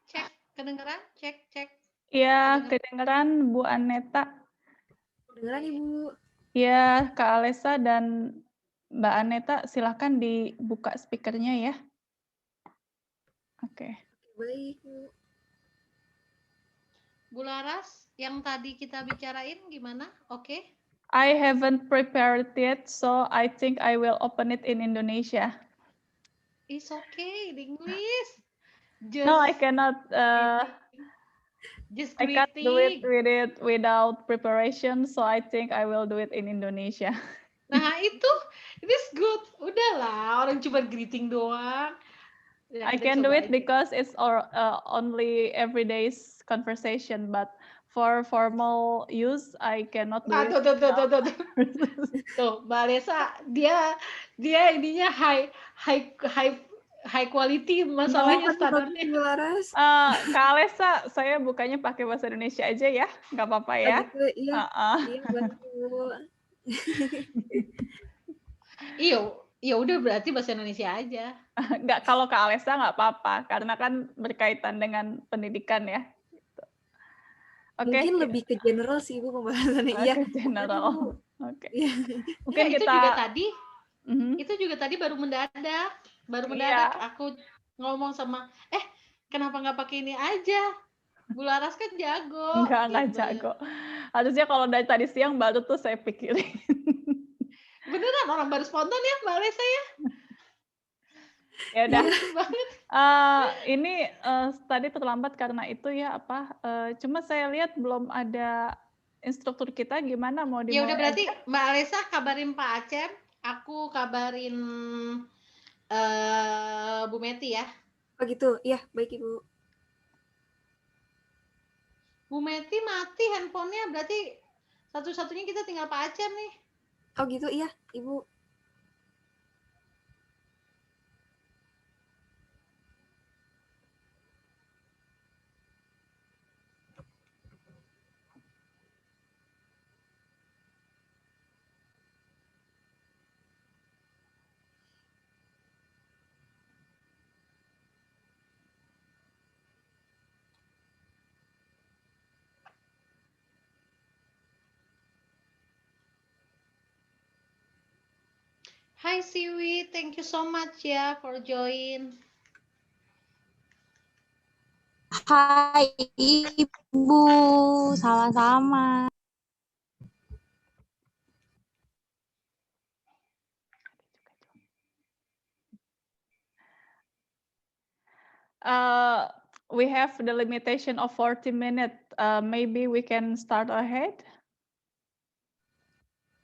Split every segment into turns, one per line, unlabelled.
Cek, kedengeran? Cek.
Iya, kedengeran Bu Aneta.
Kedengeran Ibu.
Iya, Kak Alesa dan Mbak Aneta, silahkan dibuka speakernya ya. Oke.
Baik, Bu.
Bu Laras, yang tadi kita bicarain gimana? Oke?
I haven't prepared yet, so I think I will open it in Indonesia.
It's okay in English.
No, I cannot.
Just
I can't do it
greeting.
without preparation, so I think I will do it in Indonesia.
Nah, itu is good. Udahlah, orang cuma greeting doang. Ya,
I
kita
can do
coba
it
aja.
because it's only everyday's conversation, but for formal use, I cannot do it.
Tuh, Mbak Alesa, dia ininya high quality masalahnya standarnya.
Bu Laras.
Kak Alesa, saya bukanya pakai bahasa Indonesia aja ya, nggak apa-apa ya.
Gitu, iya. Iya, baik Bu.
Iya, ya udah berarti bahasa Indonesia aja.
Nggak, kalau Kak Alesa nggak apa-apa, karena kan berkaitan dengan pendidikan ya. Oke.
Mungkin lebih ke general sih Bu pembahasannya. Iya.
Ke general. Oke.
Iya.
Mungkin
itu
kita
juga tadi.
Mhm.
Itu juga tadi baru mendadak.
Iya.
Aku ngomong sama, kenapa nggak pakai ini aja? Bu Laras kan jago.
Nggak jago. Harusnya kalau dari tadi siang baru tuh saya pikirin.
Beneran orang baru spontan ya Mbak Alesa ya?
Ya udah.
Banget.
Ini tadi terlambat karena itu ya cuma saya lihat belum ada instruktur kita, gimana mau dimulai?
Ya udah berarti
aja?
Mbak Alesa kabarin Pak Acem, aku kabarin Bu Meti ya.
Oh gitu, iya baik Ibu.
Bu Meti mati handphonenya, berarti satu-satunya kita tinggal Pak Acem nih.
Oh gitu, iya Ibu.
Hi Siwi, thank you so much ya for join.
Hai Ibu, sama-sama.
We have the limitation of 40 minutes. Maybe we can start ahead.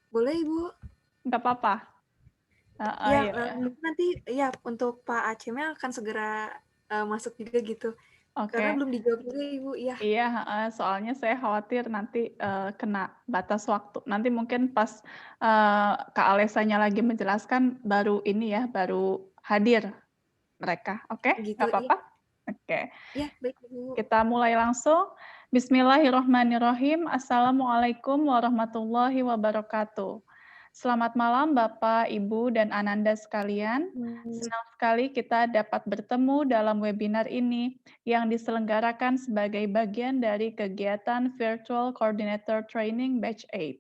Boleh Ibu.
Nggak apa-apa.
Nanti ya untuk Pak Acemnya akan segera masuk juga gitu.
Oke.
Karena belum dijawab juga Ibu, ya.
Iya, soalnya saya khawatir nanti kena batas waktu. Nanti mungkin pas Kak Alesanya lagi menjelaskan baru hadir mereka. Oke?
Gitu,
Nggak apa-apa?
iya.
Oke.
Ya, baik Ibu.
Kita mulai langsung. Bismillahirrahmanirrahim. Assalamualaikum warahmatullahi wabarakatuh. Selamat malam Bapak, Ibu, dan Ananda sekalian. Senang sekali kita dapat bertemu dalam webinar ini yang diselenggarakan sebagai bagian dari kegiatan Virtual Coordinator Training Batch 8.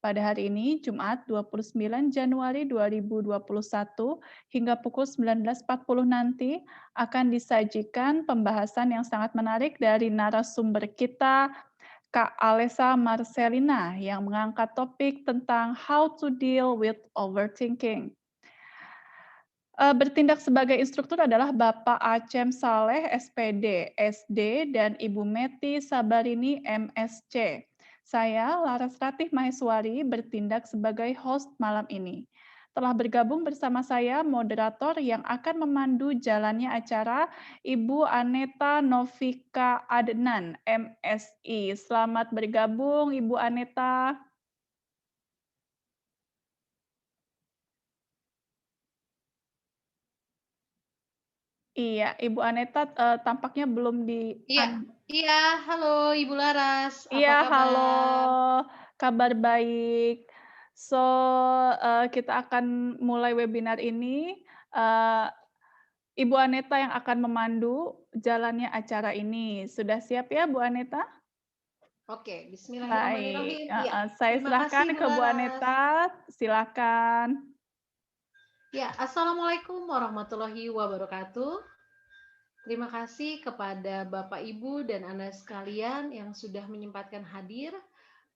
Pada hari ini, Jumat 29 Januari 2021, hingga pukul 19.40 nanti, akan disajikan pembahasan yang sangat menarik dari narasumber kita, Kak Alesa Marcelina, yang mengangkat topik tentang how to deal with overthinking. Bertindak sebagai instruktur adalah Bapak Acem Saleh, SPD, SD, dan Ibu Meti Sabarini, MSc. Saya, Laras Ratih Maheswari, bertindak sebagai host malam ini. Telah bergabung bersama saya moderator yang akan memandu jalannya acara, Ibu Aneta Novika Adnan, MSI. Selamat bergabung, Ibu Aneta. Iya, Ibu Aneta tampaknya belum di
Iya, iya, halo Ibu Laras, apa
Iya, halo,
kabar?
kabar baik. So, kita akan mulai webinar ini. Eee, Ibu Aneta yang akan memandu jalannya acara ini. Sudah siap ya, Bu Aneta?
Oke,
Baik,
bismillahirrahmanirrahim. Iya,
saya
terima
serahkan
kasih Bu
ke Bu
Laras.
Aneta, silakan.
Ya, Assalamualaikum warahmatullahi wabarakatuh. Terima kasih kepada Bapak, Ibu, dan Anda sekalian yang sudah menyempatkan hadir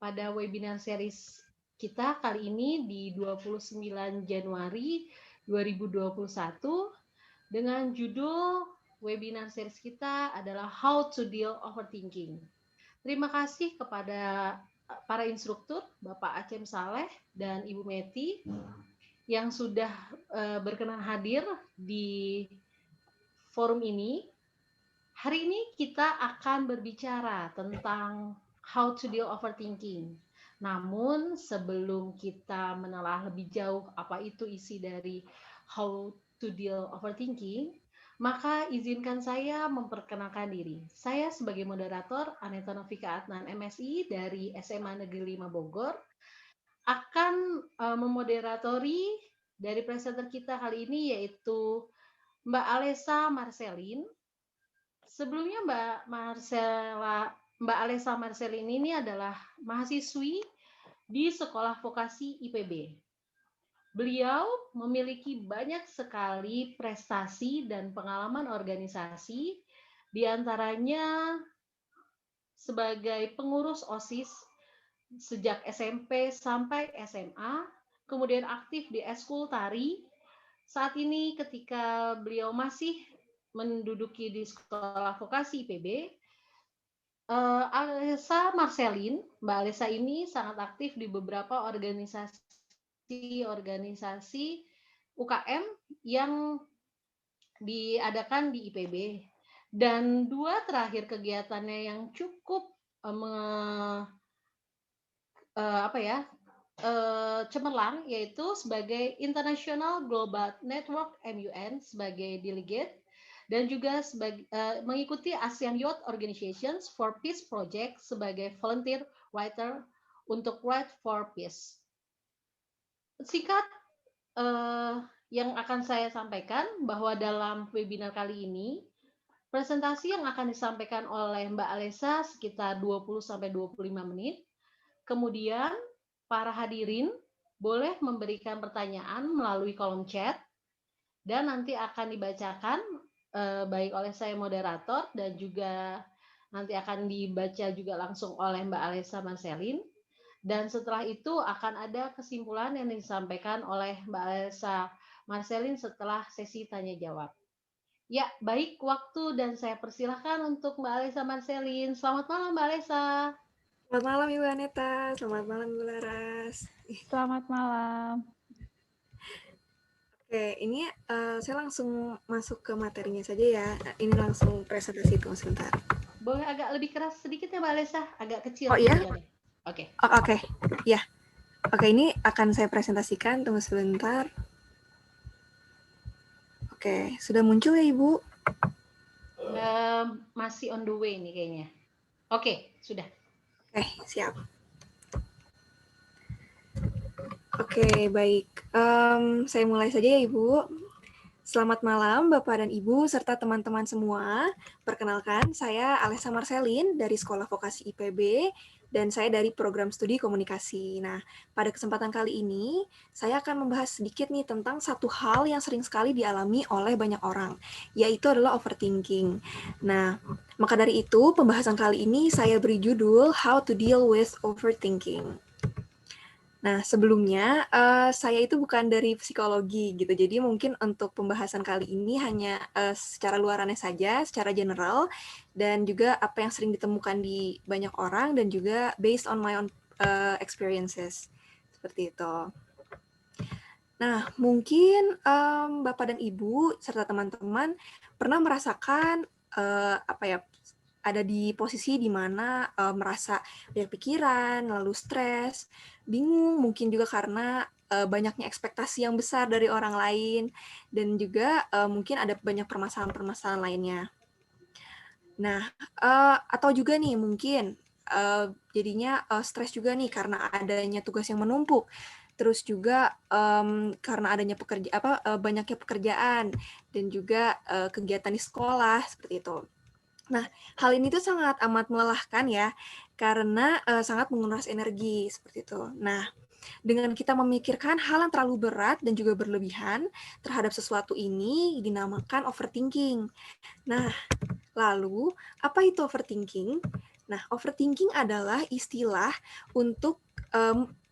pada webinar series kita kali ini di 29 Januari 2021 dengan judul webinar series kita adalah How to Deal Overthinking. Terima kasih kepada para instruktur, Bapak Acem Saleh dan Ibu Meti yang sudah berkenan hadir di forum ini. Hari ini kita akan berbicara tentang how to deal overthinking. Namun sebelum kita menelaah lebih jauh apa itu isi dari how to deal overthinking, maka izinkan saya memperkenalkan diri. Saya sebagai moderator Aneta Novika Adnan MSI dari SMA Negeri 5 Bogor akan memoderatori dari presenter kita kali ini yaitu Mbak Alessa Marcelin. Sebelumnya Mbak Alessa Marcelin ini adalah mahasiswi di Sekolah Vokasi IPB. Beliau memiliki banyak sekali prestasi dan pengalaman organisasi, di antaranya sebagai pengurus OSIS sejak SMP sampai SMA, kemudian aktif di Eskul Tari. Saat ini ketika beliau masih menduduki di Sekolah Vokasi IPB, Alessa Marcelin, Mbak Alessa ini sangat aktif di beberapa organisasi UKM yang diadakan di IPB. Dan dua terakhir kegiatannya yang cukup cemerlang yaitu sebagai International Global Network MUN sebagai delegate dan juga mengikuti ASEAN Youth Organizations for Peace Project sebagai volunteer writer untuk Write for Peace. Singkat yang akan saya sampaikan bahwa dalam webinar kali ini presentasi yang akan disampaikan oleh Mbak Alessa sekitar 20-25 menit. Kemudian para hadirin boleh memberikan pertanyaan melalui kolom chat dan nanti akan dibacakan baik oleh saya moderator dan juga nanti akan dibaca juga langsung oleh Mbak Alessa Marcelin. Dan setelah itu akan ada kesimpulan yang disampaikan oleh Mbak Alessa Marcelin setelah sesi tanya jawab. Ya, baik, waktu dan saya persilahkan untuk Mbak Alessa Marcelin. Selamat malam Mbak Alessa.
Selamat malam Ibu Aneta, selamat malam Ibu Laras.
Selamat malam.
Oke, ini saya langsung masuk ke materinya saja ya. Ini langsung presentasi, tunggu sebentar.
Boleh agak lebih keras sedikit ya Mbak Alessa, agak kecil.
Oh iya?
Oke.
Oke, ya. Oke, ini akan saya presentasikan, tunggu sebentar. Oke, sudah muncul ya Ibu?
Masih on the way nih kayaknya. Oke, sudah.
Oke, siap. Oke, baik. Saya mulai saja ya Ibu. Selamat malam Bapak dan Ibu serta teman-teman semua. Perkenalkan, saya Alessa Marcelin dari Sekolah Vokasi IPB dan saya dari Program Studi Komunikasi. Nah, pada kesempatan kali ini, saya akan membahas sedikit nih tentang satu hal yang sering sekali dialami oleh banyak orang, yaitu adalah overthinking. Nah, maka dari itu, pembahasan kali ini saya beri judul How to Deal with Overthinking. Nah, sebelumnya saya itu bukan dari psikologi gitu, jadi mungkin untuk pembahasan kali ini hanya secara luarannya saja, secara general, dan juga apa yang sering ditemukan di banyak orang, dan juga based on my own experiences, seperti itu. Nah, mungkin Bapak dan Ibu serta teman-teman pernah merasakan ada di posisi di mana merasa banyak pikiran, lalu stres, bingung, mungkin juga karena banyaknya ekspektasi yang besar dari orang lain, dan juga mungkin ada banyak permasalahan-permasalahan lainnya. Nah, atau juga nih mungkin jadinya stres juga nih karena adanya tugas yang menumpuk. Terus juga karena adanya banyaknya pekerjaan dan juga kegiatan di sekolah seperti itu. Nah, hal ini tuh sangat amat melelahkan ya, karena sangat menguras energi seperti itu. Nah, dengan kita memikirkan hal yang terlalu berat dan juga berlebihan terhadap sesuatu ini dinamakan overthinking. Nah, lalu apa itu overthinking? Nah, overthinking adalah istilah untuk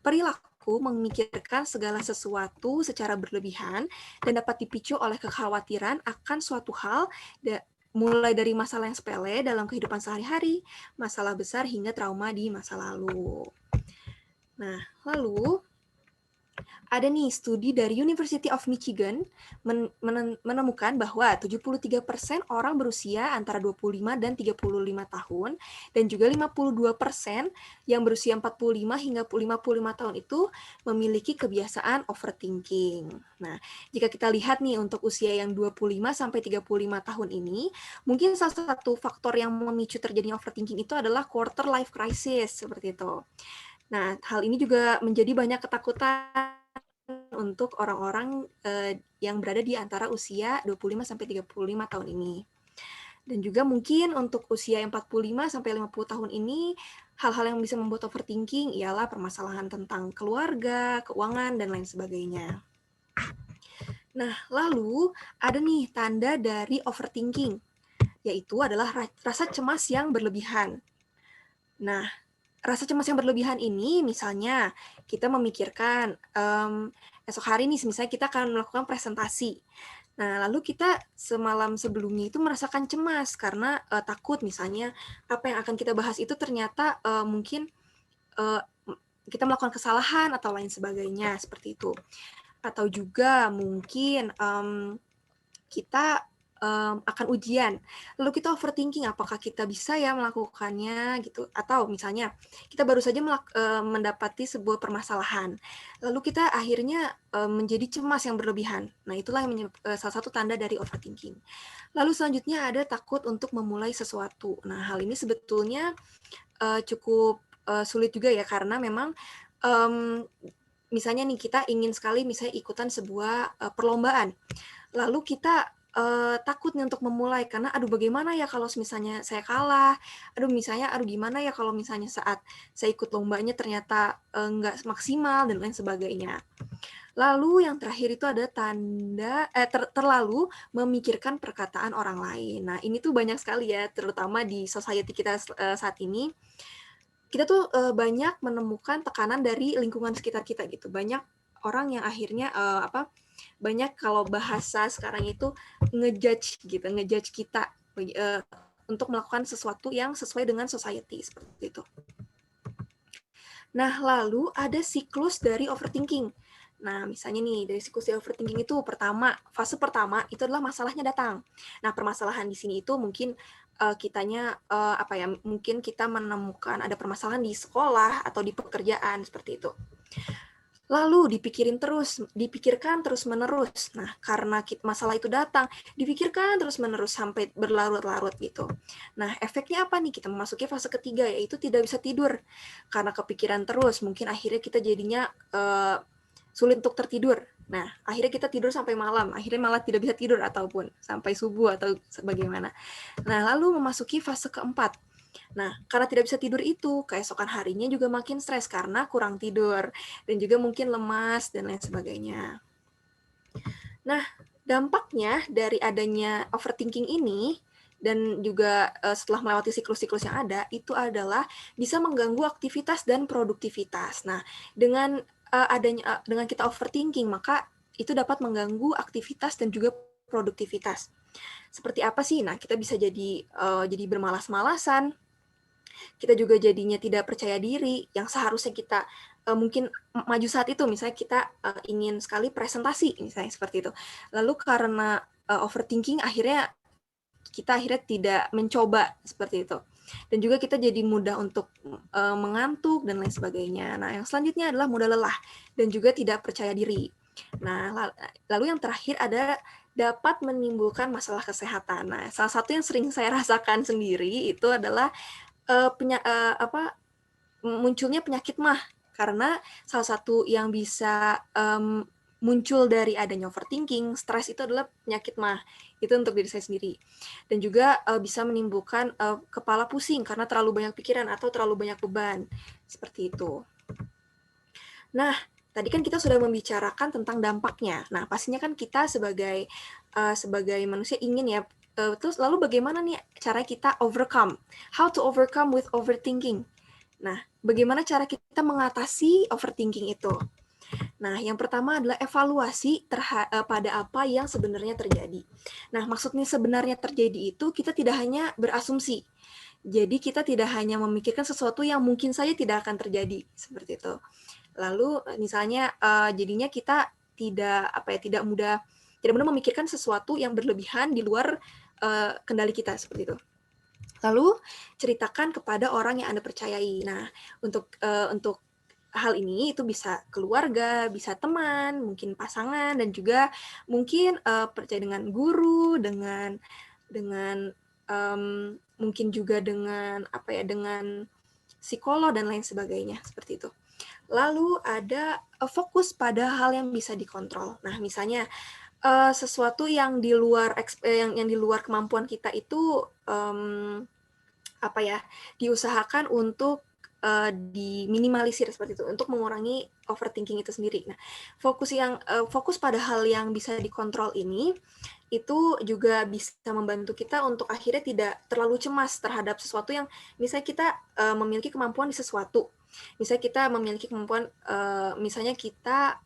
perilaku memikirkan segala sesuatu secara berlebihan dan dapat dipicu oleh kekhawatiran akan suatu hal, mulai dari masalah yang sepele dalam kehidupan sehari-hari, masalah besar hingga trauma di masa lalu. Nah, lalu ada nih studi dari University of Michigan menemukan bahwa 73% orang berusia antara 25 dan 35 tahun dan juga 52% yang berusia 45 hingga 55 tahun itu memiliki kebiasaan overthinking. Nah, jika kita lihat nih untuk usia yang 25 sampai 35 tahun ini, mungkin salah satu faktor yang memicu terjadinya overthinking itu adalah quarter life crisis seperti itu. Nah, hal ini juga menjadi banyak ketakutan untuk orang-orang yang berada di antara usia 25 sampai 35 tahun ini. Dan juga mungkin untuk usia 45 sampai 50 tahun ini, hal-hal yang bisa membuat overthinking ialah permasalahan tentang keluarga, keuangan, dan lain sebagainya. Nah, lalu ada nih tanda dari overthinking, yaitu adalah rasa cemas yang berlebihan. Nah, rasa cemas yang berlebihan ini misalnya kita memikirkan esok hari nih misalnya kita akan melakukan presentasi. Nah, lalu kita semalam sebelumnya itu merasakan cemas karena takut misalnya apa yang akan kita bahas itu ternyata mungkin kita melakukan kesalahan atau lain sebagainya seperti itu. Atau juga mungkin kita akan ujian, lalu kita overthinking apakah kita bisa ya melakukannya gitu, atau misalnya kita baru saja mendapati sebuah permasalahan, lalu kita akhirnya menjadi cemas yang berlebihan. Nah, itulah yang salah satu tanda dari overthinking. Lalu selanjutnya ada takut untuk memulai sesuatu. Nah, hal ini sebetulnya cukup sulit juga ya, karena memang misalnya nih kita ingin sekali misalnya ikutan sebuah perlombaan, lalu kita takut nih untuk memulai karena aduh bagaimana ya kalau misalnya saya kalah, aduh gimana ya kalau misalnya saat saya ikut lombanya ternyata nggak maksimal dan lain sebagainya. Lalu yang terakhir itu ada tanda terlalu memikirkan perkataan orang lain. Nah, ini tuh banyak sekali ya, terutama di society kita saat ini. Kita tuh banyak menemukan tekanan dari lingkungan sekitar kita gitu. Banyak orang yang akhirnya banyak kalau bahasa sekarang itu ngejudge kita untuk melakukan sesuatu yang sesuai dengan society seperti itu. Nah, lalu ada siklus dari overthinking. Nah, misalnya nih dari siklus overthinking itu fase pertama itu adalah masalahnya datang. Nah, permasalahan di sini itu mungkin mungkin kita menemukan ada permasalahan di sekolah atau di pekerjaan seperti itu. Lalu dipikirkan terus-menerus. Nah, karena masalah itu datang, dipikirkan terus-menerus sampai berlarut-larut gitu. Nah, efeknya apa nih? Kita memasuki fase ketiga, yaitu tidak bisa tidur. Karena kepikiran terus, mungkin akhirnya kita jadinya sulit untuk tertidur. Nah, akhirnya kita tidur sampai malam, akhirnya malah tidak bisa tidur ataupun sampai subuh atau sebagaimana. Nah, lalu memasuki fase keempat. Nah, karena tidak bisa tidur itu, keesokan harinya juga makin stres karena kurang tidur, dan juga mungkin lemas, dan lain sebagainya. Nah, dampaknya dari adanya overthinking ini, dan juga setelah melewati siklus-siklus yang ada, itu adalah bisa mengganggu aktivitas dan produktivitas. Nah, dengan dengan kita overthinking, maka itu dapat mengganggu aktivitas dan juga produktivitas. Seperti apa sih? Nah, kita bisa jadi bermalas-malasan, kita juga jadinya tidak percaya diri, yang seharusnya kita mungkin maju saat itu, misalnya kita ingin sekali presentasi, misalnya seperti itu. Lalu karena overthinking, kita akhirnya tidak mencoba seperti itu. Dan juga kita jadi mudah untuk mengantuk dan lain sebagainya. Nah, yang selanjutnya adalah mudah lelah dan juga tidak percaya diri. Nah, lalu yang terakhir ada dapat menimbulkan masalah kesehatan. Nah, salah satu yang sering saya rasakan sendiri itu adalah munculnya penyakit mah, karena salah satu yang bisa muncul dari adanya overthinking, stres itu adalah penyakit mah. Itu untuk diri saya sendiri. Dan juga bisa menimbulkan kepala pusing karena terlalu banyak pikiran atau terlalu banyak beban. Seperti itu. Nah, tadi kan kita sudah membicarakan tentang dampaknya. Nah, pastinya kan kita sebagai manusia ingin ya, terus lalu bagaimana nih cara kita overcome? How to overcome with overthinking? Nah, bagaimana cara kita mengatasi overthinking itu? Nah, yang pertama adalah evaluasi pada apa yang sebenarnya terjadi. Nah, maksudnya sebenarnya terjadi itu kita tidak hanya berasumsi. Jadi kita tidak hanya memikirkan sesuatu yang mungkin saja tidak akan terjadi, seperti itu. Lalu misalnya jadinya kita tidak mudah memikirkan sesuatu yang berlebihan di luar kendali kita, seperti itu. Lalu ceritakan kepada orang yang Anda percayai. Nah, untuk hal ini itu bisa keluarga, bisa teman, mungkin pasangan, dan juga mungkin percaya dengan guru, dengan mungkin juga dengan dengan psikolog dan lain sebagainya, seperti itu. Lalu ada fokus pada hal yang bisa dikontrol. Nah, misalnya sesuatu yang di luar yang di luar kemampuan kita itu diusahakan untuk diminimalisir, seperti itu, untuk mengurangi overthinking itu sendiri. Nah, fokus pada hal yang bisa dikontrol ini itu juga bisa membantu kita untuk akhirnya tidak terlalu cemas terhadap sesuatu yang misalnya kita memiliki kemampuan di sesuatu. Misalnya kita memiliki kemampuan, misalnya kita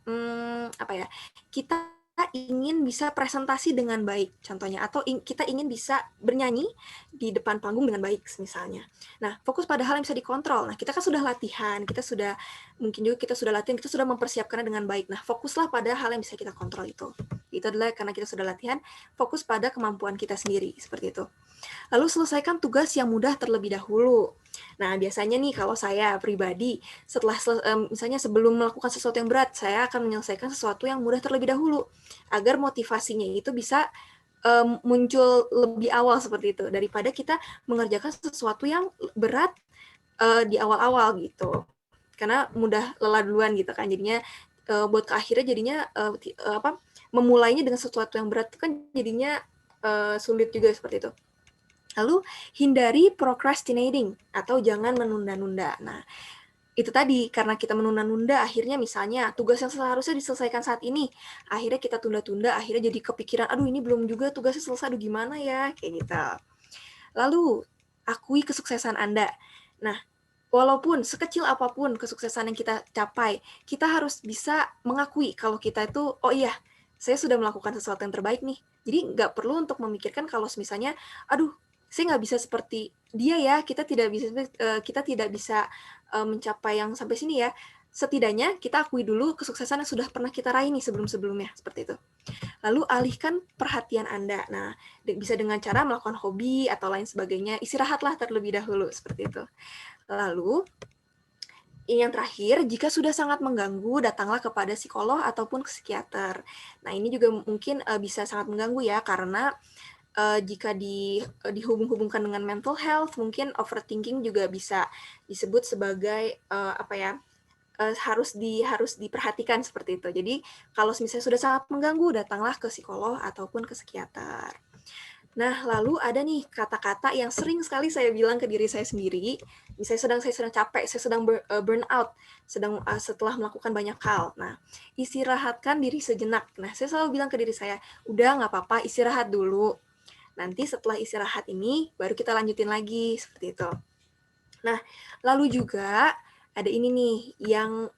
kita ingin bisa presentasi dengan baik, contohnya, atau kita ingin bisa bernyanyi di depan panggung dengan baik, misalnya. Nah, fokus pada hal yang bisa dikontrol. Nah, kita kan sudah latihan, kita sudah mempersiapkannya dengan baik. Nah, fokuslah pada hal yang bisa kita kontrol itu. Itu adalah karena kita sudah latihan, fokus pada kemampuan kita sendiri, seperti itu. Lalu selesaikan tugas yang mudah terlebih dahulu. Nah, biasanya nih kalau saya pribadi, misalnya sebelum melakukan sesuatu yang berat, saya akan menyelesaikan sesuatu yang mudah terlebih dahulu, agar motivasinya itu bisa muncul lebih awal, seperti itu, daripada kita mengerjakan sesuatu yang berat di awal-awal gitu. Karena mudah lelah duluan gitu kan, jadinya buat ke akhirnya jadinya memulainya dengan sesuatu yang berat kan jadinya sulit juga, seperti itu. Lalu hindari procrastinating atau jangan menunda-nunda. Nah, itu tadi, karena kita menunda-nunda, akhirnya misalnya tugas yang seharusnya diselesaikan saat ini, akhirnya kita tunda-tunda, akhirnya jadi kepikiran, aduh ini belum juga tugasnya selesai, aduh gimana ya, kayak gitu. Lalu, akui kesuksesan Anda. Nah, walaupun sekecil apapun kesuksesan yang kita capai, kita harus bisa mengakui kalau kita itu, oh iya, saya sudah melakukan sesuatu yang terbaik nih. Jadi nggak perlu untuk memikirkan kalau misalnya, aduh, saya nggak bisa seperti dia ya, kita tidak bisa mencapai yang sampai sini ya. Setidaknya kita akui dulu kesuksesan yang sudah pernah kita raih nih sebelum-sebelumnya, seperti itu. Lalu alihkan perhatian Anda. Nah, bisa dengan cara melakukan hobi atau lain sebagainya. Istirahatlah terlebih dahulu, seperti itu. Lalu yang terakhir, jika sudah sangat mengganggu, datanglah kepada psikolog ataupun psikiater. Nah, ini juga mungkin bisa sangat mengganggu ya, karena jika dihubung-hubungkan dengan mental health, mungkin overthinking juga bisa disebut sebagai harus diperhatikan, seperti itu. Jadi kalau misalnya sudah sangat mengganggu, datanglah ke psikolog ataupun ke psikiater. Nah, lalu ada nih kata-kata yang sering sekali saya bilang ke diri saya sendiri. Misalnya saya sedang capek, saya sedang burn out, setelah melakukan banyak hal. Nah, istirahatkan diri sejenak. Nah, saya selalu bilang ke diri saya, udah nggak apa-apa, istirahat dulu. Nanti setelah istirahat ini, baru kita lanjutin lagi, seperti itu. Nah, lalu juga ada ini nih, yang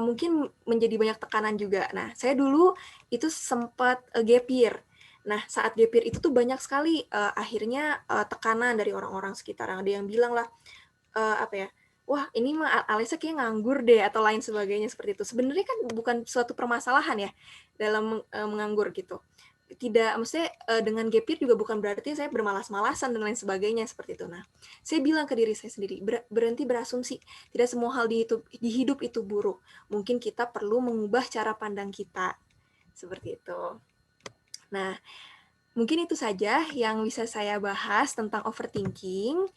mungkin menjadi banyak tekanan juga. Nah, saya dulu itu sempat gap year. Nah, saat gap year itu tuh banyak sekali akhirnya tekanan dari orang-orang sekitar. Ada yang bilang lah, wah ini mah Alessa kayak nganggur deh, atau lain sebagainya, seperti itu. Sebenarnya kan bukan suatu permasalahan ya dalam menganggur gitu. tidak, maksudnya dengan gap year juga bukan berarti saya bermalas-malasan dan lain sebagainya seperti itu. Nah, saya bilang ke diri saya sendiri, berhenti berasumsi. Tidak semua hal di hidup itu buruk. Mungkin kita perlu mengubah cara pandang kita. Seperti itu. Nah, mungkin itu saja yang bisa saya bahas tentang overthinking.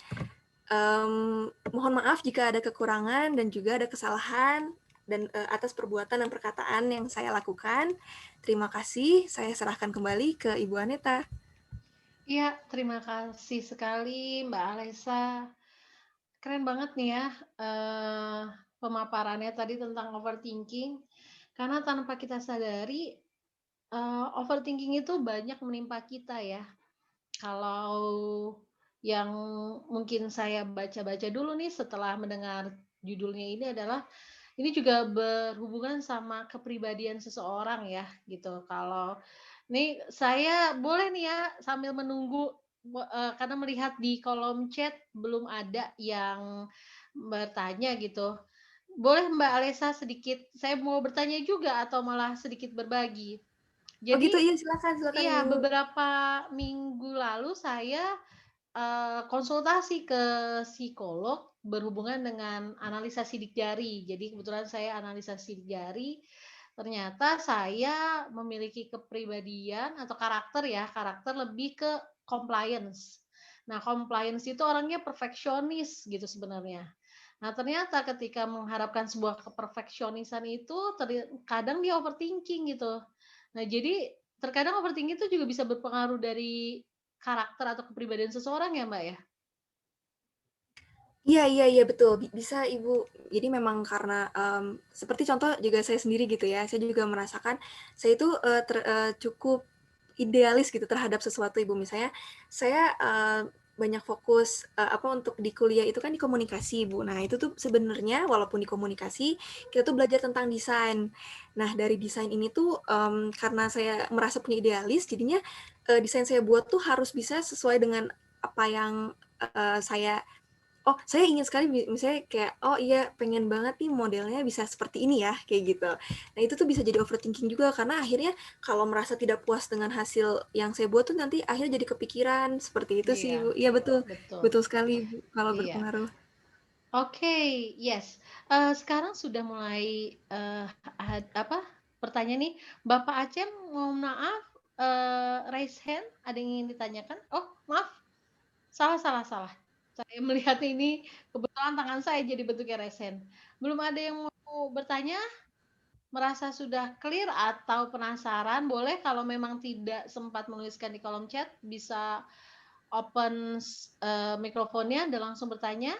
Mohon maaf jika ada kekurangan dan juga ada kesalahan dan atas perbuatan dan perkataan yang saya lakukan. Terima kasih, saya serahkan kembali ke Ibu Aneta.
Iya, terima kasih sekali Mbak Alesa. Keren banget nih ya pemaparannya tadi tentang overthinking. Karena tanpa kita sadari, overthinking itu banyak menimpa kita ya. Kalau yang mungkin saya baca-baca dulu nih setelah mendengar judulnya ini adalah, ini juga berhubungan sama kepribadian seseorang ya gitu. Kalau nih saya boleh nih ya sambil menunggu, karena melihat di kolom chat belum ada yang bertanya gitu. Boleh Mbak Alesa sedikit, saya mau bertanya juga atau malah sedikit berbagi.
Oh gitu,
Jadi
iya silakan
iya,
Ibu.
beberapa minggu lalu saya konsultasi ke psikolog berhubungan dengan analisa sidik jari. Jadi kebetulan saya analisa sidik jari, ternyata saya memiliki kepribadian atau karakter lebih ke compliance. Nah, compliance itu orangnya perfeksionis gitu sebenarnya. Nah, ternyata ketika mengharapkan sebuah keperfeksionisan itu kadang dia overthinking gitu. Nah, jadi terkadang overthinking itu juga bisa berpengaruh dari karakter atau kepribadian seseorang ya, Mbak, ya?
Iya betul, bisa Ibu. Jadi memang karena, seperti contoh juga saya sendiri gitu ya, saya juga merasakan saya itu, cukup idealis gitu terhadap sesuatu Ibu. Misalnya saya, banyak fokus, untuk di kuliah itu kan di komunikasi Ibu. Nah itu tuh sebenarnya walaupun di komunikasi, kita tuh belajar tentang desain. Nah dari desain ini tuh, karena saya merasa punya idealis, jadinya, desain saya buat tuh harus bisa sesuai dengan apa yang, saya ingin sekali misalnya kayak, oh iya pengen banget nih modelnya bisa seperti ini ya, kayak gitu. Nah itu tuh bisa jadi overthinking juga karena akhirnya kalau merasa tidak puas dengan hasil yang saya buat tuh nanti akhirnya jadi kepikiran, seperti itu sih
Iya,
Ibu. Iya betul,
betul.
betul sekali Ibu, kalau
Iya.
berpengaruh.
Oke, yes. Sekarang sudah mulai, pertanyaan nih, Bapak Aceh mohon maaf, raise hand, ada yang ingin ditanyakan? Oh, maaf, salah. Saya melihat ini kebetulan tangan saya jadi bentuknya raise hand. Belum ada yang mau bertanya? Merasa sudah clear atau penasaran, boleh kalau memang tidak sempat menuliskan di kolom chat, bisa open mikrofonnya dan langsung bertanya.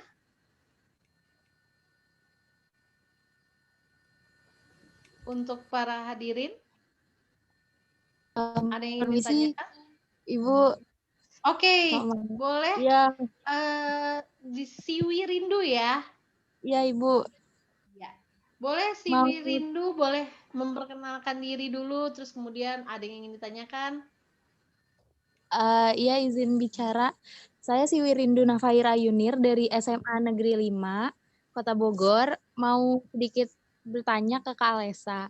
Untuk para hadirin, ada yang ingin
Permisi,
ditanyakan?
Ibu.
Oke, boleh
Iya,
di Siwi Rindu ya?
iya Ibu.
Ya. Boleh
Mau
Siwi Rindu, boleh memperkenalkan diri dulu, terus kemudian ada yang ingin ditanyakan?
iya izin bicara. Saya si Wirindu Nafaira Yunir dari SMA Negeri 5, Kota Bogor. Mau sedikit bertanya ke Kak Alesa.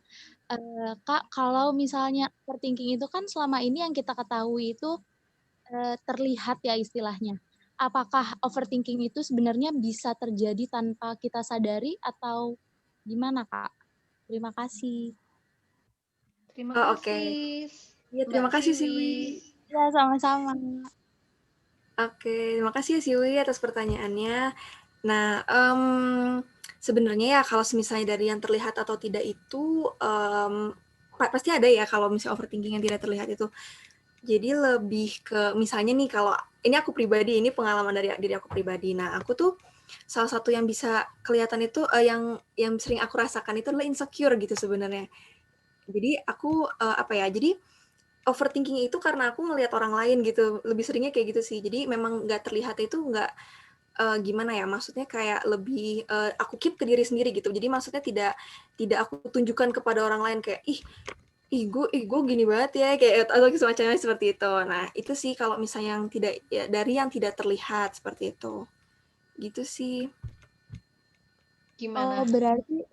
Kak, kalau misalnya overthinking itu kan selama ini yang kita ketahui itu terlihat ya istilahnya. Apakah overthinking itu sebenarnya bisa terjadi tanpa kita sadari atau gimana, Kak? Terima kasih.
Terima
Oh oke.
kasih,
Iya
Mbak
terima kasih
Siwi.
Siwi.
Ya, sama-sama.
Oke, terima kasih ya Siwi atas pertanyaannya. Nah, sebenarnya ya kalau misalnya dari yang terlihat atau tidak itu, pasti ada ya kalau misalnya overthinking yang tidak terlihat itu. Jadi lebih ke misalnya nih kalau ini aku pribadi, ini pengalaman dari diri aku pribadi. Nah, aku tuh salah satu yang bisa kelihatan itu, yang sering aku rasakan itu adalah insecure gitu sebenarnya. Jadi aku, jadi overthinking itu karena aku ngelihat orang lain gitu, lebih seringnya kayak gitu sih. Jadi memang nggak terlihat itu nggak, gimana ya, maksudnya kayak lebih, aku keep ke diri sendiri gitu. Jadi maksudnya tidak aku tunjukkan kepada orang lain kayak, gue gini banget ya, kayak atau semacamnya seperti itu. Nah, itu sih kalau misalnya yang tidak ya dari yang tidak terlihat seperti itu. Gitu sih.
Gimana?
Oh, berarti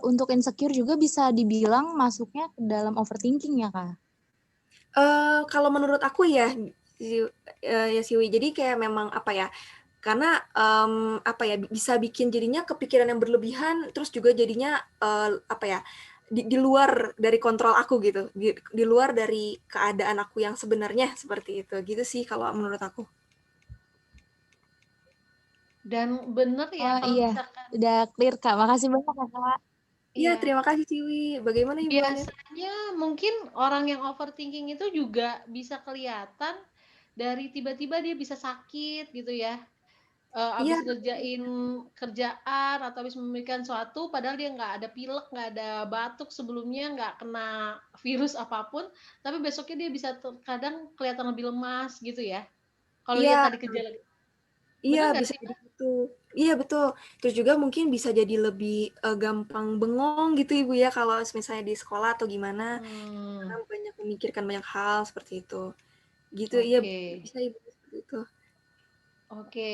untuk insecure juga bisa dibilang masuknya ke dalam overthinking ya, Kak?
Kalau menurut aku ya, Siwi, jadi kayak memang apa ya, karena apa ya, bisa bikin jadinya kepikiran yang berlebihan, terus juga jadinya apa ya, di luar dari kontrol aku gitu, di luar dari keadaan aku yang sebenarnya seperti itu, gitu sih kalau menurut aku.
Dan bener ya kalau
iya,
misalkan
udah clear Kak. Makasih banyak ya Kak.
Iya,
iya,
terima kasih Siwi. Bagaimana Ibu Anet?
biasanya mungkin orang yang overthinking itu juga bisa kelihatan dari tiba-tiba dia bisa sakit gitu ya.
Iya,
Abis ngerjain kerjaan atau habis memikirkan suatu, padahal dia nggak ada pilek, nggak ada batuk sebelumnya, nggak kena virus apapun, tapi besoknya dia bisa kadang kelihatan lebih lemas gitu ya. Kalau lihat
iya,
tadi gejala,
iya
bener nggak
bisa
sih?
jadi gitu. Iya betul. Terus juga mungkin bisa jadi lebih gampang bengong gitu Ibu ya kalau misalnya di sekolah atau gimana, karena banyak memikirkan banyak hal seperti itu. Gitu, iya
Oke,
bisa Ibu seperti itu.
oke.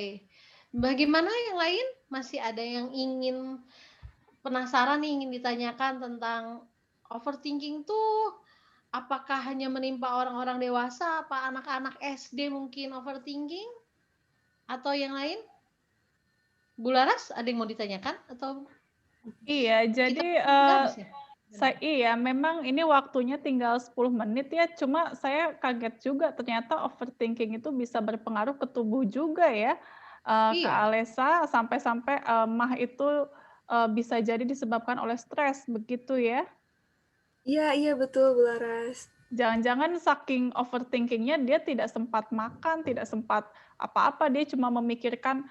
Bagaimana yang lain? Masih ada yang ingin penasaran nih, ingin ditanyakan tentang overthinking tuh apakah hanya menimpa orang-orang dewasa, apa anak-anak SD mungkin overthinking atau yang lain? Bu Laras, ada yang mau ditanyakan atau
Iya,
kita
jadi
udah habis ya?
iya, memang ini waktunya tinggal 10 menit ya, cuma saya kaget juga ternyata overthinking itu bisa berpengaruh ke tubuh juga ya, Kak
Iya.
Alesa, sampai-sampai MAH itu bisa jadi disebabkan oleh stres, begitu ya?
Iya, iya betul Bu Laras.
Jangan-jangan saking overthinking-nya dia tidak sempat makan, tidak sempat apa-apa, dia cuma memikirkan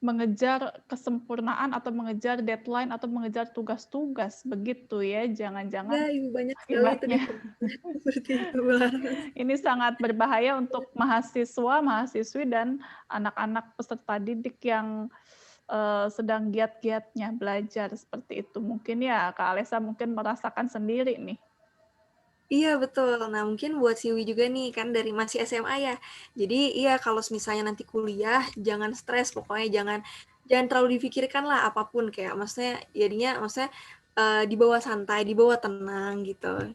mengejar kesempurnaan atau mengejar deadline atau mengejar tugas-tugas, begitu ya,
Iya
jangan-jangan
Ibu, banyak sekali itu
akibatnya.
ditemukan seperti itu Bu Laras.
Ini sangat berbahaya untuk mahasiswa, mahasiswi, dan anak-anak peserta didik yang sedang giat-giatnya belajar seperti itu. Mungkin ya Kak Alesa mungkin merasakan sendiri nih.
Iya betul. Nah mungkin buat Siwi juga nih kan dari masih SMA ya. Jadi iya kalau misalnya nanti kuliah jangan stres pokoknya jangan terlalu difikirkan lah apapun kayak maksudnya jadinya maksudnya dibawa santai, dibawa tenang gitu.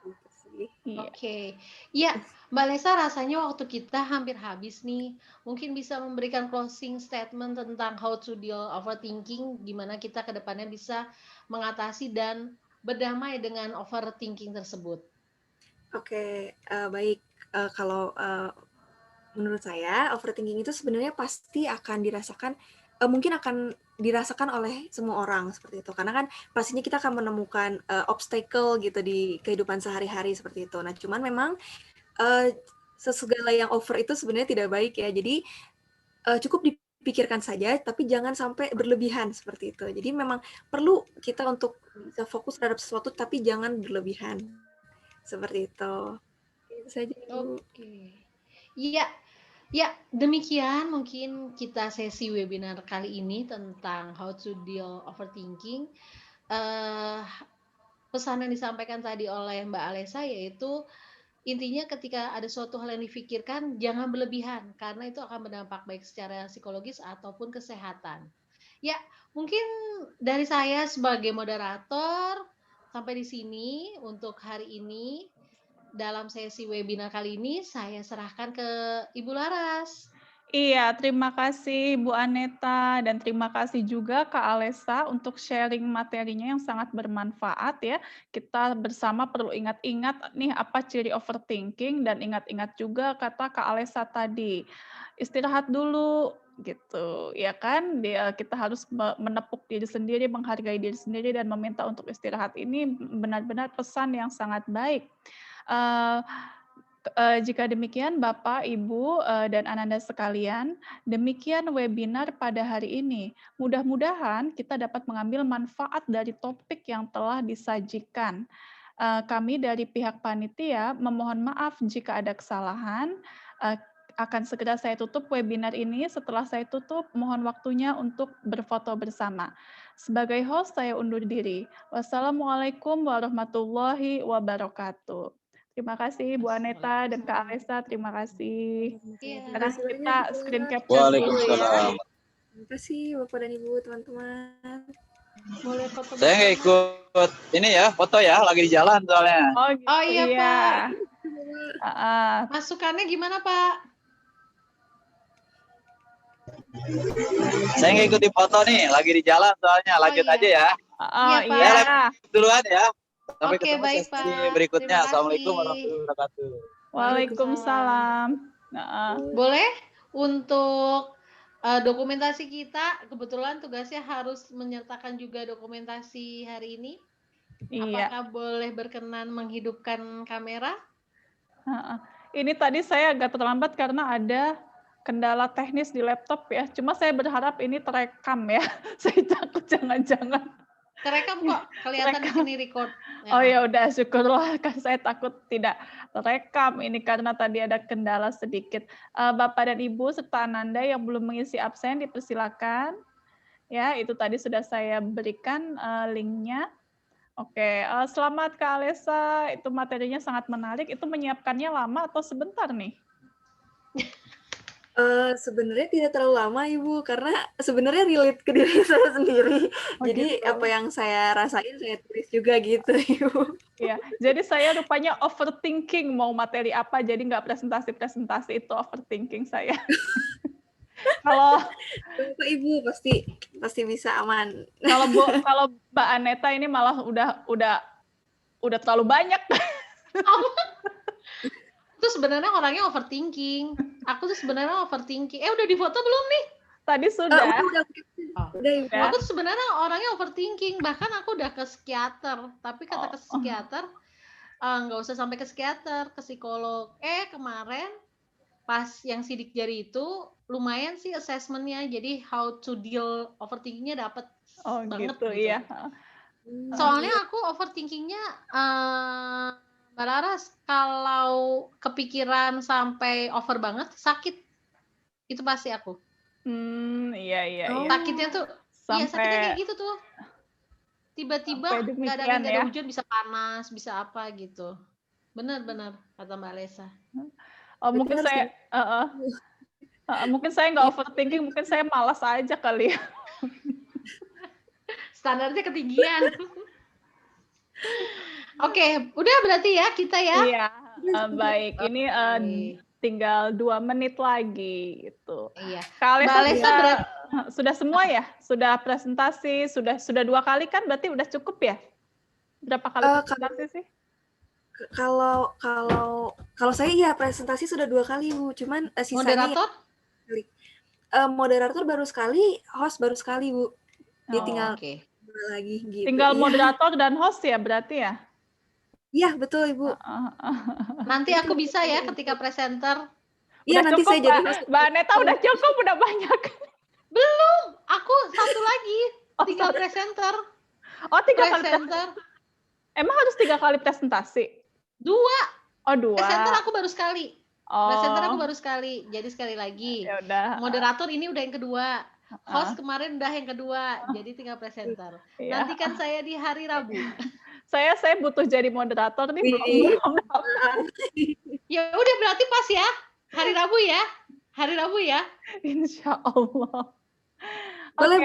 Gitu sih.
Iya.
Oke. Ya, Mbak Lesa rasanya waktu kita hampir habis nih. Mungkin bisa memberikan closing statement tentang how to deal overthinking, gimana kita ke depannya bisa mengatasi dan berdamai dengan overthinking tersebut.
Oke, baik. Kalau menurut saya overthinking itu sebenarnya pasti akan dirasakan mungkin akan dirasakan oleh semua orang seperti itu karena kan pastinya kita akan menemukan obstacle gitu di kehidupan sehari-hari seperti itu. Nah, cuman memang segala yang over itu sebenarnya tidak baik ya. Jadi cukup dipikirkan saja, tapi jangan sampai berlebihan seperti itu. Jadi memang perlu kita untuk bisa fokus terhadap sesuatu, tapi jangan berlebihan seperti itu. Itu saja Ibu.
Oke. Iya, ya, demikian mungkin kita sesi webinar kali ini tentang how to deal overthinking. Pesan yang disampaikan tadi oleh Mbak Alesa yaitu intinya ketika ada suatu hal yang difikirkan jangan berlebihan karena itu akan berdampak baik secara psikologis ataupun kesehatan. Ya, mungkin dari saya sebagai moderator sampai di sini untuk hari ini. Dalam sesi webinar kali ini saya serahkan ke Ibu Laras.
Iya, terima kasih Bu Aneta dan terima kasih juga Kak Alesa untuk sharing materinya yang sangat bermanfaat ya. Kita bersama perlu ingat-ingat nih apa ciri overthinking dan ingat-ingat juga kata Kak Alesa tadi. Istirahat dulu gitu, ya kan? Kita harus menepuk diri sendiri, menghargai diri sendiri dan meminta untuk istirahat ini benar-benar pesan yang sangat baik. Jika demikian Bapak, Ibu, dan Ananda sekalian, demikian webinar pada hari ini. Mudah-mudahan kita dapat mengambil manfaat dari topik yang telah disajikan. Kami dari pihak panitia memohon maaf jika ada kesalahan. Akan segera saya tutup webinar ini. Setelah saya tutup, mohon waktunya untuk berfoto bersama. Sebagai host, saya undur diri. Wassalamualaikum warahmatullahi wabarakatuh. Terima kasih Bu Aneta dan Kak Alesa, terima kasih.
Iya.
Terima
Sekarang
kasih banyak
kita
Ibu.
screen capture dulu ya.
Waalaikumsalam.
Terima kasih Bapak dan Ibu, teman-teman.
Boleh foto
Saya nggak
bersama?
ikut ini ya, foto ya, lagi di jalan soalnya.
Oh, gitu,
Oh iya, Pak. Masukannya gimana, Pak?
Saya nggak ikuti foto nih, lagi di jalan soalnya. Lanjut
iya.
aja ya.
Iya, Pak.
Ya, duluan ya. Sampai
Oke,
ketemu
baik,
sesi
Pak.
berikutnya.
Terima
Assalamualaikum
kasih.
warahmatullahi wabarakatuh.
Waalaikumsalam.
Boleh untuk dokumentasi kita, kebetulan tugasnya harus menyertakan juga dokumentasi hari ini.
Iya.
Apakah boleh berkenan menghidupkan kamera?
Ini tadi saya agak terlambat karena ada kendala teknis di laptop ya. Cuma saya berharap ini terekam ya. Saya takut jangan-jangan.
Terekam kok, kelihatan di sini record.
Oh ya udah, syukurlah, kan saya takut tidak terekam ini karena tadi ada kendala sedikit. Bapak dan Ibu serta Ananda yang belum mengisi absen dipersilakan. Ya, itu tadi sudah saya berikan linknya. Oke, selamat Kak Alesa, itu materinya sangat menarik. Itu menyiapkannya lama atau sebentar nih?
Sebenarnya tidak terlalu lama Ibu, karena sebenarnya relate ke diri saya sendiri. Jadi
gitu.
apa yang saya rasain saya tulis juga gitu Ibu.
Ya, jadi saya rupanya overthinking mau materi apa, jadi nggak presentasi-presentasi, itu overthinking saya. Kalau
Bapak Ibu pasti bisa aman.
Kalau Mbak Aneta ini malah udah terlalu banyak.
Itu sebenarnya orangnya overthinking. Aku tuh sebenarnya overthinking. Udah difoto belum nih?
Tadi sudah.
Udah Ibu.
Aku tuh sebenarnya orangnya overthinking. Bahkan aku udah ke psikiater. Tapi kata ke psikiater, nggak usah sampai ke psikiater, ke psikolog. Kemarin pas yang sidik jari itu lumayan sih assessment-nya. Jadi how to deal overthinking-nya dapet banget
gitu. Iya.
Soalnya aku overthinking-nya Mbak Laras, kalau kepikiran sampai over banget, sakit. Itu pasti aku.
Iya.
Sakitnya tuh, iya sakitnya kayak gitu tuh. Tiba-tiba nggak ada angin, nggak ada hujan, bisa panas, bisa apa gitu. Benar-benar kata Mbak Lesa.
Mungkin saya, mungkin saya nggak overthinking, mungkin saya malas aja kali ya.
Standarnya ketinggian. Oke, udah berarti ya kita ya.
Iya, baik. Ini tinggal 2 menit lagi gitu.
Iya.
Kak Alesa sudah semua ya? Sudah presentasi, sudah 2 kali kan berarti udah cukup ya? Berapa kali presentasi sih?
Kalau saya iya presentasi sudah 2 kali Bu, cuman sisanya moderator baru sekali, host baru sekali Bu. Jadi tinggal lagi gitu.
Tinggal moderator dan host ya berarti ya?
Iya betul Ibu.
Nanti aku bisa ya ketika presenter.
Iya nanti
cukup,
saya jadi host.
Mbak Aneta udah cukup, udah banyak.
Belum, aku satu lagi, tinggal presenter.
3 kali presenter. Emang harus 3 kali presentasi?
2.
2.
Presenter aku baru sekali. Presenter aku baru sekali. Jadi sekali lagi.
Yaudah.
Moderator ini udah yang kedua. Host kemarin udah yang kedua. Jadi tinggal presenter. Nantikan saya di hari Rabu.
Saya butuh jadi moderator nih, belum.
Ya udah berarti pas ya. Hari Rabu ya. Hari Rabu ya.
Insya Allah.
Boleh.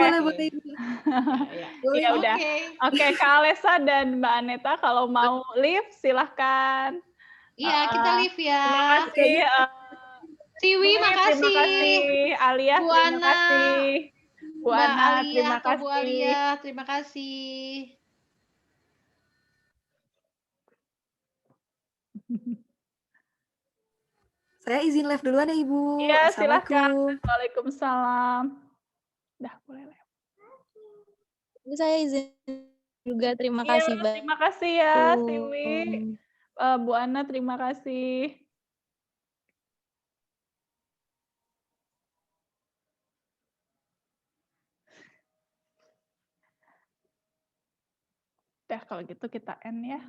Ya udah. Oke, Kak Alesa dan Mbak Aneta kalau mau live silahkan.
Iya, kita live ya.
Terima kasih.
Siwi, makasih.
Terima kasih. Alia, terima kasih. Bu Ana, terima kasih.
Bu Alia, terima kasih.
Saya izin live duluan ya Ibu.
Iya, silakan. Waalaikumsalam. Dah, boleh live.
Saya izin juga, terima kasih.
Terima kasih ya, Siwi. Bu Ana, terima kasih. Udah, kalau gitu kita end ya.